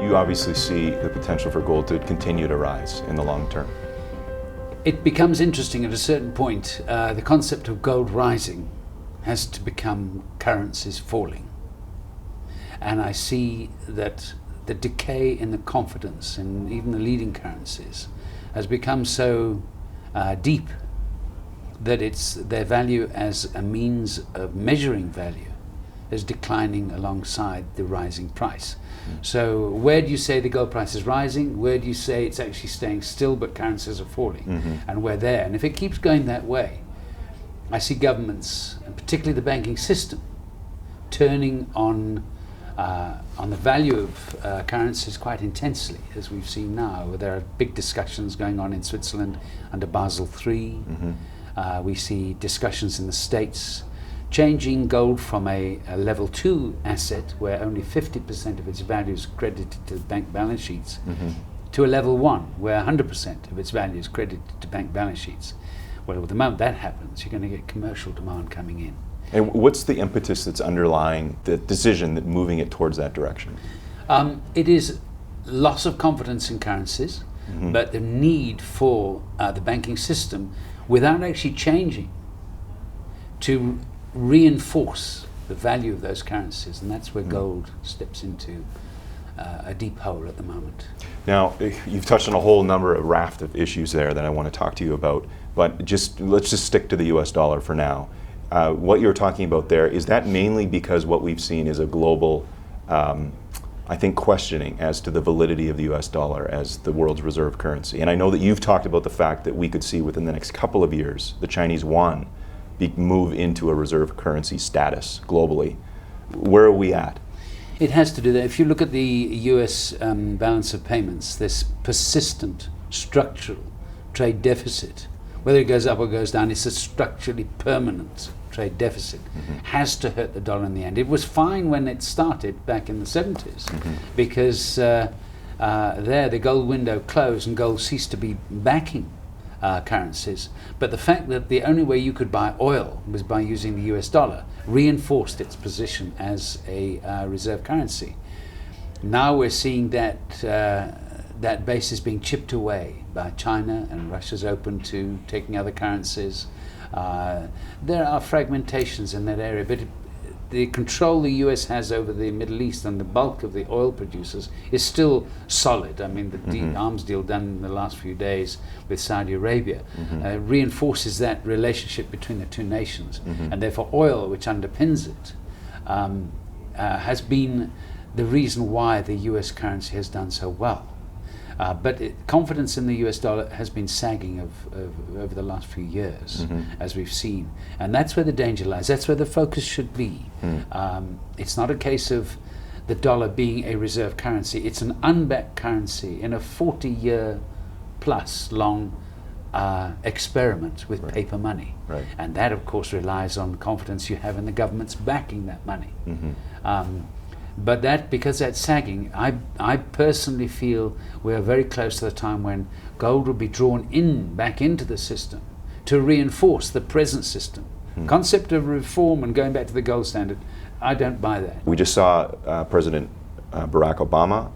You obviously see the potential for gold to continue to rise in the long term. It becomes interesting at a certain point. The concept of gold rising has to become currencies falling. And I see that the decay in the confidence in even the leading currencies has become so deep that their value as a means of measuring value is declining alongside the rising price. So where do you say the gold price is rising? Where do you say it's actually staying still but currencies are falling? And we're there. And if it keeps going that way, I see governments, and particularly the banking system, turning on the value of currencies quite intensely, as we've seen now. There are big discussions going on in Switzerland under Basel III. We see discussions in the States changing gold from a level 2 asset where only 50% of its value is credited to bank balance sheets to a level 1 where 100% of its value is credited to bank balance sheets. Well, the moment that happens, you're going to get commercial demand coming in. And what's the impetus that's underlying the decision that moving it towards that direction? It is loss of confidence in currencies, but the need for the banking system, without actually changing, to reinforce the value of those currencies, and that's where gold steps into a deep hole at the moment. Now, you've touched on a whole raft of issues there that I want to talk to you about, but let's just stick to the US dollar for now. What you're talking about there, is that mainly because what we've seen is a global, I think, questioning as to the validity of the US dollar as the world's reserve currency? And I know that you've talked about the fact that we could see within the next couple of years the Chinese Yuan move into a reserve currency status globally. Where are we at? It has to do that. If you look at the US balance of payments, this persistent structural trade deficit, whether it goes up or goes down, it's a structurally permanent trade deficit, has to hurt the dollar in the end. It was fine when it started back in the 70s because there the gold window closed and gold ceased to be backing currencies, but the fact that the only way you could buy oil was by using the US dollar reinforced its position as a reserve currency. Now we're seeing that that base is being chipped away by China, and Russia's open to taking other currencies. There are fragmentations in that area, but the control the US has over the Middle East and the bulk of the oil producers is still solid. I mean, the arms deal done in the last few days with Saudi Arabia reinforces that relationship between the two nations, and therefore oil, which underpins it, has been the reason why the US currency has done so well. But confidence in the US dollar has been sagging over the last few years, as we've seen. And that's where the danger lies. That's where the focus should be. It's not a case of the dollar being a reserve currency. It's an unbacked currency in a 40-year plus long experiment with paper money. And that, of course, relies on confidence you have in the governments backing that money. But because that's sagging, I personally feel we are very close to the time when gold will be drawn back into the system to reinforce the present system. Concept of reform and going back to the gold standard, I don't buy that. We just saw President Barack Obama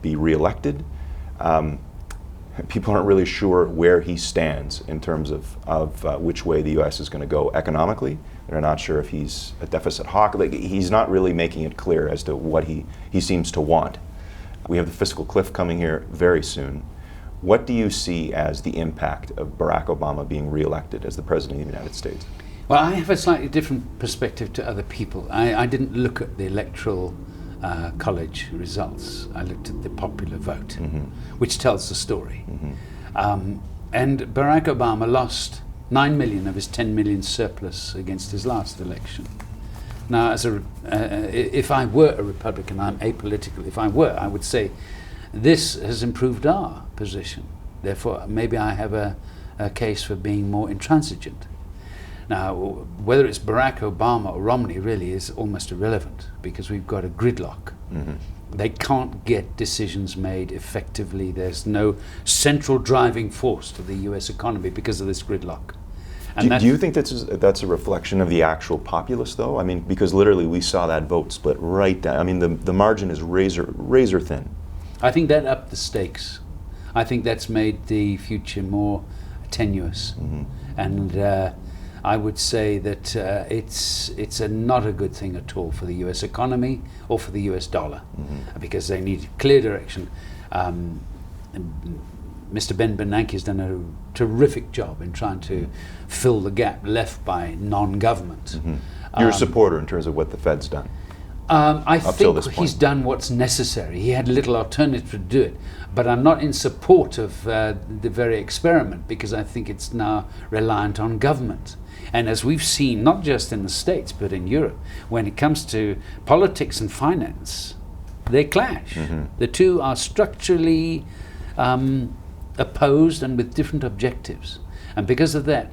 be reelected. People aren't really sure where he stands in terms of which way the U.S. is going to go economically. They're not sure if he's a deficit hawk. He's not really making it clear as to what he seems to want. We have the fiscal cliff coming here very soon. What do you see as the impact of Barack Obama being reelected as the President of the United States? Well, I have a slightly different perspective to other people. I didn't look at the electoral college results. I looked at the popular vote, which tells the story. And Barack Obama lost 9 million of his 10 million surplus against his last election. Now, if I were a Republican, I'm apolitical. If I were, I would say this has improved our position. Therefore, maybe I have a case for being more intransigent. Now, whether it's Barack Obama or Romney really is almost irrelevant because we've got a gridlock. They can't get decisions made effectively. There's no central driving force to the US economy because of this gridlock. And do you think that's a reflection of the actual populace, though? I mean, because literally we saw that vote split right down. I mean, the margin is razor thin. I think that upped the stakes. I think that's made the future more tenuous. And I would say that it's not a good thing at all for the US economy or for the US dollar, because they need clear direction. Mr. Ben Bernanke has done a terrific job in trying to fill the gap left by non-government. You're a supporter in terms of what the Fed's done. I till this think point. he's done what's necessary. He had little alternative to do it. But I'm not in support of the very experiment, because I think it's now reliant on government. And as we've seen, not just in the States, but in Europe, when it comes to politics and finance, they clash. The two are structurally opposed and with different objectives. And because of that,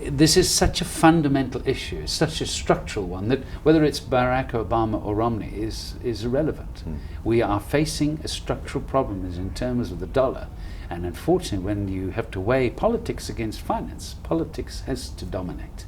this is such a fundamental issue, it's such a structural one, that whether it's Barack Obama or Romney is irrelevant. We are facing a structural problem in terms of the dollar. And unfortunately, when you have to weigh politics against finance, politics has to dominate,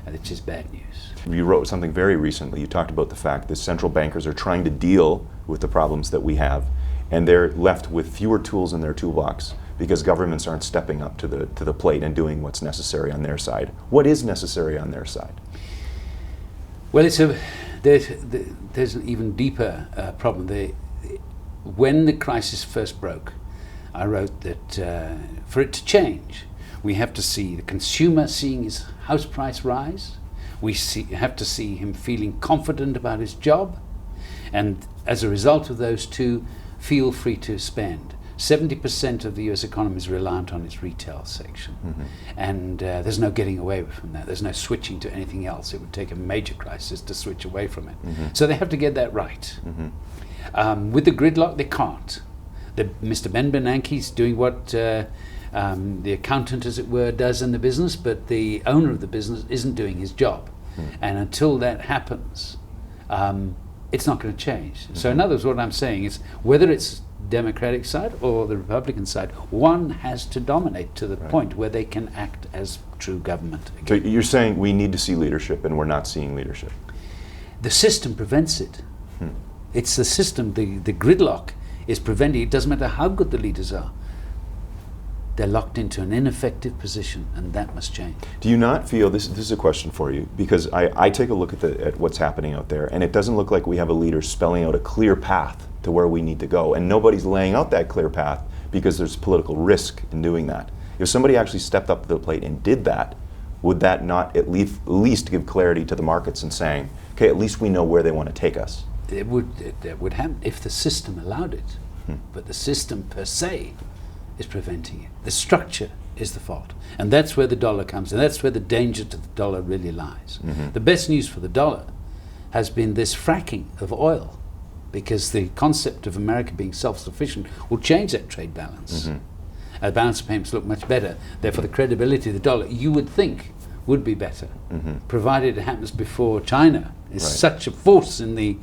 which is bad news. You wrote something very recently. You talked about the fact that central bankers are trying to deal with the problems that we have, and they're left with fewer tools in their toolbox because governments aren't stepping up to the plate and doing what's necessary on their side. What is necessary on their side? Well, there's an even deeper problem. When the crisis first broke, I wrote that for it to change, we have to see the consumer seeing his house price rise. We have to see him feeling confident about his job, and as a result of those two, feel free to spend. 70% of the US economy is reliant on its retail section, and there's no getting away from that. There's no switching to anything else. It would take a major crisis to switch away from it. So they have to get that right. With the gridlock, they can't. Mr. Ben Bernanke's doing what the accountant, as it were, does in the business, but the owner of the business isn't doing his job. And until that happens, it's not going to change. So in other words, what I'm saying is, whether it's Democratic side or the Republican side, one has to dominate to the point where they can act as true government again. So you're saying we need to see leadership, and we're not seeing leadership. The system prevents it. It's the system, the gridlock is preventing it. It doesn't matter how good the leaders are. They're locked into an ineffective position, and that must change. Do you not feel, this is a question for you, because I take a look at what's happening out there, and it doesn't look like we have a leader spelling out a clear path to where we need to go, and nobody's laying out that clear path because there's political risk in doing that. If somebody actually stepped up to the plate and did that, would that not at least give clarity to the markets and saying, okay, at least we know where they want to take us? It would happen if the system allowed it, but the system per se is preventing it. The structure is the fault, and that's where the dollar comes, and that's where the danger to the dollar really lies. The best news for the dollar has been this fracking of oil, because the concept of America being self-sufficient will change that trade balance. Balance of payments look much better. Therefore, the credibility of the dollar, you would think, would be better, provided it happens before China is such a force in the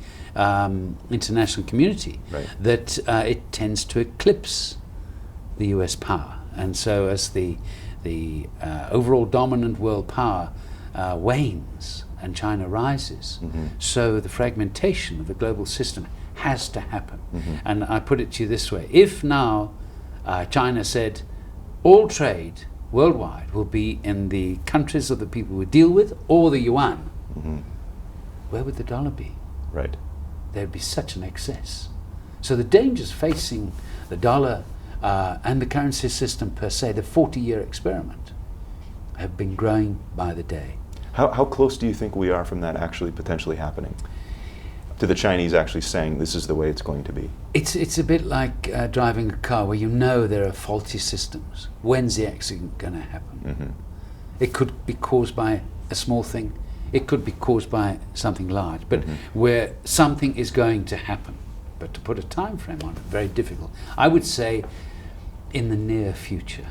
international community that it tends to eclipse the US power. And so as the overall dominant world power wanes and China rises, so the fragmentation of the global system has to happen. And I put it to you this way: if now China said all trade worldwide will be in the countries of the people we deal with, or the yuan, where would the dollar be? Right. There'd be such an excess. So the dangers facing the dollar and the currency system per se, the 40-year experiment, have been growing by the day. How close do you think we are from that actually potentially happening? To the Chinese actually saying this is the way it's going to be? It's a bit like driving a car where you know there are faulty systems. When's the accident going to happen? It could be caused by a small thing. It could be caused by something large. But where something is going to happen. But to put a time frame on it, very difficult. I would say in the near future,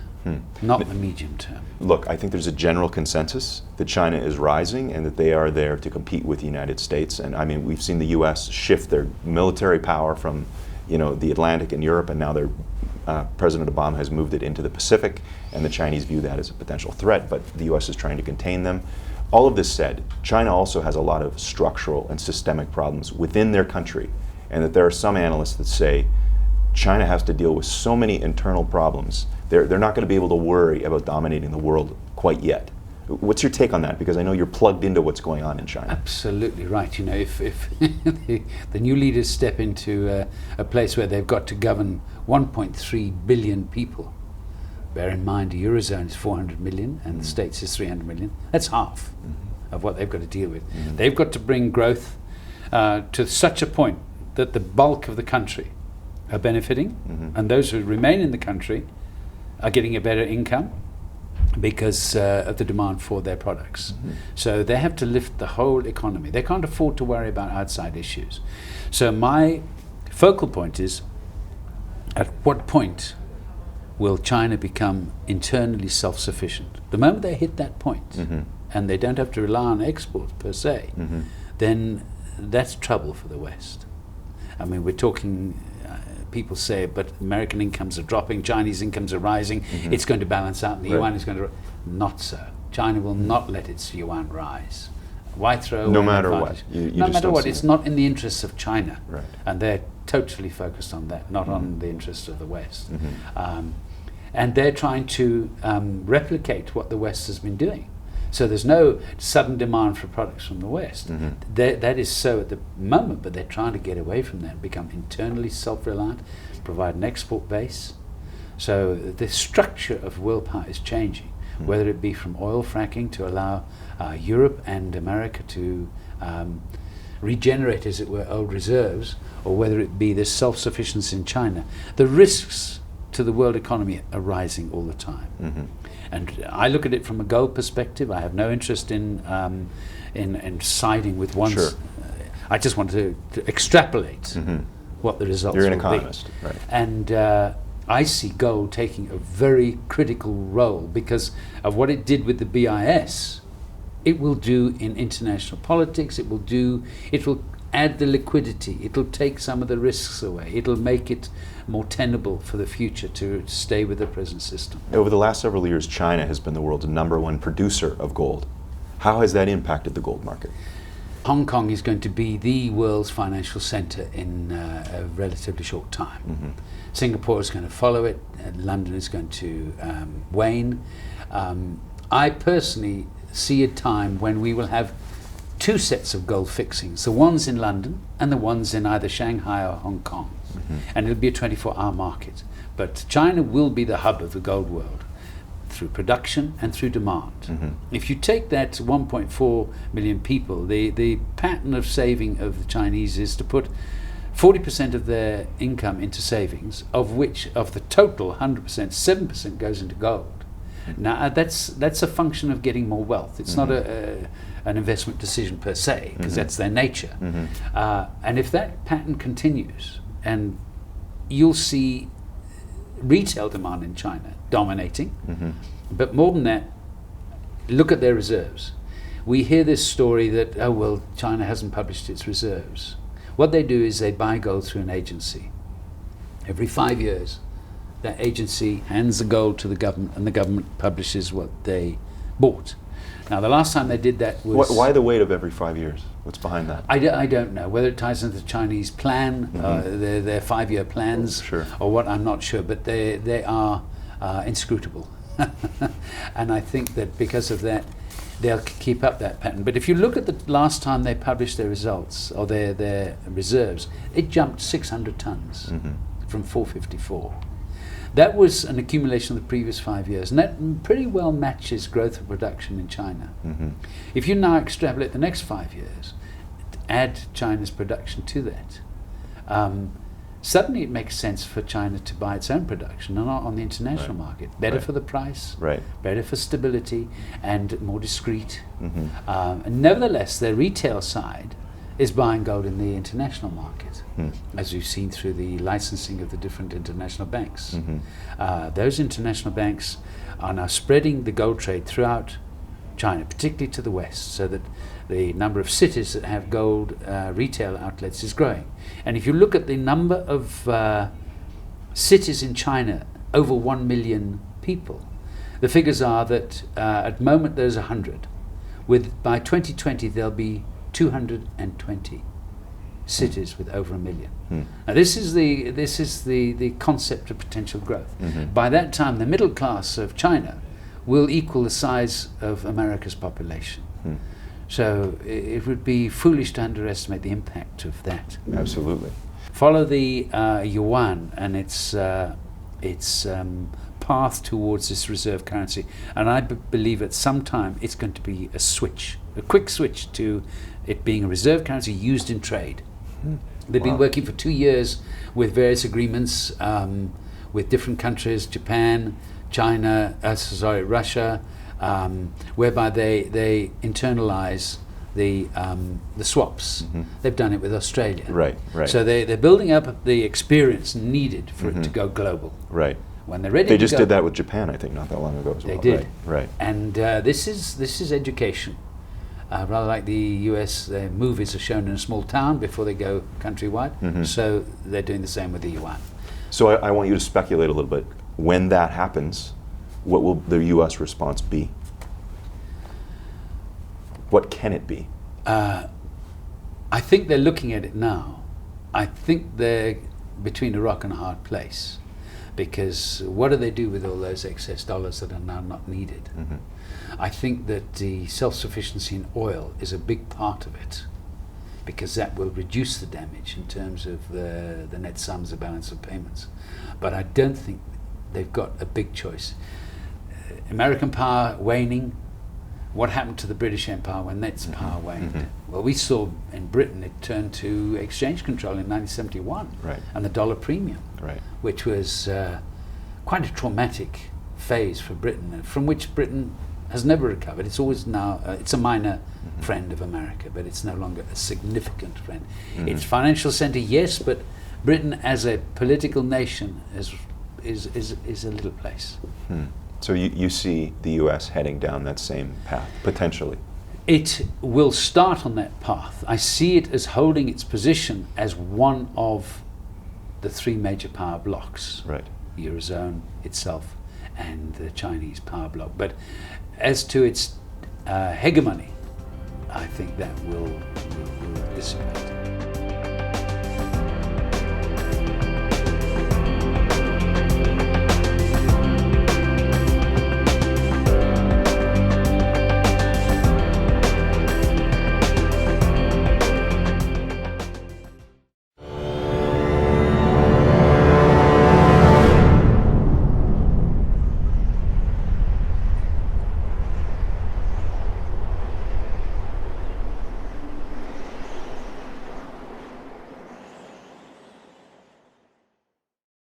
not the medium term. Look, I think there's a general consensus that China is rising and that they are there to compete with the United States. And I mean, we've seen the U.S. shift their military power from, the Atlantic and Europe, and now President Obama has moved it into the Pacific, and the Chinese view that as a potential threat, but the U.S. is trying to contain them. All of this said, China also has a lot of structural and systemic problems within their country, and that there are some analysts that say China has to deal with so many internal problems. They're not going to be able to worry about dominating the world quite yet. What's your take on that? Because I know you're plugged into what's going on in China. Absolutely right. You know, if the new leaders step into a place where they've got to govern 1.3 billion people, bear in mind the Eurozone is 400 million and the States is 300 million, that's half of what they've got to deal with. They've got to bring growth to such a point that the bulk of the country are benefiting, and those who remain in the country are getting a better income because of the demand for their products. So they have to lift the whole economy. They can't afford to worry about outside issues. So my focal point is, at what point will China become internally self-sufficient? The moment they hit that point, and they don't have to rely on exports per se, then that's trouble for the West. I mean, we're talking, people say, but American incomes are dropping, Chinese incomes are rising, it's going to balance out, and the yuan is going to... Not so. China will not let its yuan rise. Why throw away No matter advantage? what. You No just matter don't what, see it's it. not in the interests of China. Right. And they're totally focused on that, not on the interests of the West. And they're trying to replicate what the West has been doing. So there's no sudden demand for products from the West. That is so at the moment, but they're trying to get away from that, become internally self-reliant, provide an export base. So the structure of willpower is changing, whether it be from oil fracking to allow Europe and America to regenerate, as it were, old reserves, or whether it be this self-sufficiency in China. The risks to the world economy are rising all the time. And I look at it from a gold perspective. I have no interest in siding with one. Sure. I just want to extrapolate what the results You're an will economist, be. right? And I see gold taking a very critical role because of what it did with the BIS. It will do in international politics. It will add the liquidity. It'll take some of the risks away. It'll make it more tenable for the future to stay with the present system. Over the last several years, China has been the world's #1 producer of gold. How has that impacted the gold market? Hong Kong is going to be the world's financial center in a relatively short time. Singapore is going to follow it, and London is going to wane. I personally see a time when we will have two sets of gold fixings, the ones in London and the ones in either Shanghai or Hong Kong. And it'll be a 24-hour market. But China will be the hub of the gold world through production and through demand. If you take that 1.4 million people, the pattern of saving of the Chinese is to put 40% of their income into savings, of which, of the total 100%, 7% goes into gold. Now that's a function of getting more wealth. It's not an investment decision per se, because that's their nature. And if that pattern continues, and you'll see retail demand in China dominating, but more than that, look at their reserves. We hear this story that, oh well, China hasn't published its reserves. What they do is they buy gold through an agency. Every 5 years, that agency hands the gold to the government, and the government publishes what they bought. Now, the last time they did that was... Why the wait of every 5 years? What's behind that? I don't know. Whether it ties into the Chinese plan, their 5-year plans, or what, I'm not sure. But they are inscrutable. And I think that because of that, they'll keep up that pattern. But if you look at the last time they published their results, or their reserves, it jumped 600 tons from 454. That was an accumulation of the previous 5 years, and that pretty well matches growth of production in China. If you now extrapolate the next 5 years, add China's production to that, suddenly it makes sense for China to buy its own production and not on the international market. Better for the price, better for stability, and more discreet. And nevertheless, their retail side is buying gold in the international market, as we've seen through the licensing of the different international banks. Those international banks are now spreading the gold trade throughout China, particularly to the west, so that the number of cities that have gold retail outlets is growing. And if you look at the number of cities in China, over 1 million people, the figures are that at the moment there's 100. By 2020 there'll be 220. cities with over 1 million. Now this is the concept of potential growth. By that time, the middle class of China will equal the size of America's population. So it would be foolish to underestimate the impact of that. Absolutely. Follow the yuan and its path towards this reserve currency, and I believe at some time it's going to be a quick switch to it being a reserve currency used in trade. They've been working for 2 years with various agreements with different countries, Japan, China, Russia, whereby they internalize the swaps. They've done it with Australia. Right. So they're building up the experience needed for it to go global. Right. When they're ready They to just go, did that with Japan, I think, not that long ago as well. They did. Right. And this is education. Rather like the US, their movies are shown in a small town before they go countrywide. So they're doing the same with the yuan. So I want you to speculate a little bit. When that happens, what will the U.S. response be? What can it be? I think they're looking at it now. I think they're between a rock and a hard place, because what do they do with all those excess dollars that are now not needed? I think that the self-sufficiency in oil is a big part of it, because that will reduce the damage in terms of the net sums, the balance of payments. But I don't think they've got a big choice. American power waning. What happened to the British Empire when its power waned? Well, we saw in Britain it turned to exchange control in 1971, and the dollar premium, which was quite a traumatic phase for Britain, from which Britain has never recovered. It's always now, it's a minor friend of America, but it's no longer a significant friend. It's financial center, yes, but Britain as a political nation is a little place. So you see the U.S. heading down that same path, potentially? It will start on that path. I see it as holding its position as one of the three major power blocks. Eurozone itself and the Chinese power bloc. But as to its hegemony, I think that will dissipate.